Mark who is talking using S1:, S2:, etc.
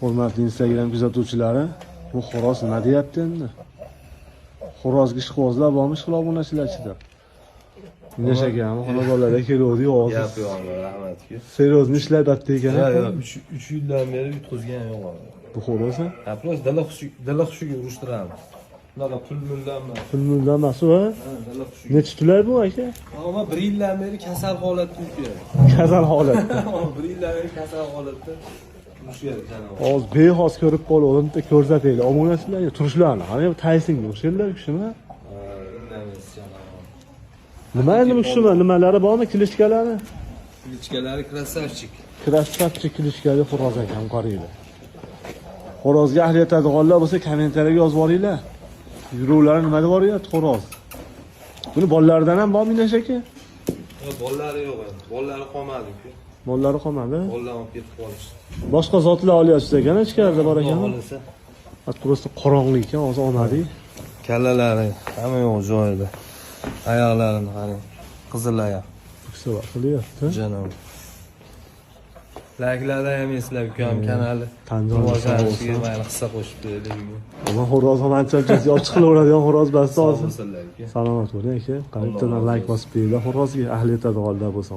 S1: Hurmatli Instagram kuzatuvchilari, bu xo'roz nima deyapti endi? Xo'rozga ishqibozlar bormi ishqil obunachilar ichida? Necha ekan, xonadonlarga keluvdi hozir.
S2: Gap yo'q, rahmatga.
S1: Seryozni ishlayapti ekan.
S2: Yo'q, 3 yildan beri yutqizgan yo'q.
S1: Bu xo'roz ha?
S2: Ha, plus dala xushiga urishtiramiz. Bunaqa pulmuldanmas.
S1: Pulmuldan emas u, ha?
S2: Dala xushiga.
S1: Necha tular bu aka?
S2: Ammo 1 yildan beri kasal holatda yuribdi.
S1: Kasal holatda.
S2: 1 yildan beri kasal holatda yurishadi janob.
S1: Hozir bexos ko'rib qoldim, bitta ko'rsataylik. Obunachilarga turishlarini. Qani bu Taysonga o'xshaylar kishimi?
S2: Indamiz janob.
S1: Nima endi bu kishimi? Nimalari bormi? Klishkalari?
S2: Klishkalari krasavchik.
S1: Krasavchik klishkali xo'roz ekan, qaranglar. Xo'rozga ahli yetadiganlar bo'lsa kommentariyga yozib yuboringlar. Yuruvlari nimada boryapti xo'roz? Buni bolalaridan ham bormi Minash aka?
S2: Yo'q, bolalari yo'q endi. Bolalari qolmadi-ku.
S1: Bolalari qolmadi.
S2: Bolalar olib ketib qolishdi.
S1: Boshqa zotlar olyapsiz ekan, ichkarida bor ekan.
S2: Xohlasa.
S1: Atrosti qorong'u ekan, hozir olmadik.
S2: Kallalari hamma yo'q joyida. Oyoqlarini qarang. Qizil oyoq.
S1: Buksalar qilyapti.
S2: Janob. Like'larda ham eslab ukam kanali.
S1: Tanjoni
S2: mayli hissa qo'shib berdi.
S1: Ammo xo'roz ham ancha-ancha yochiq qilaveradigan xo'roz bas hozir.
S2: Salomat bo'ling aka.
S1: Salomat bo'ling aka. Qaribdan like bosib beringlar xorozga ahli yetadiganlar bo'lsa.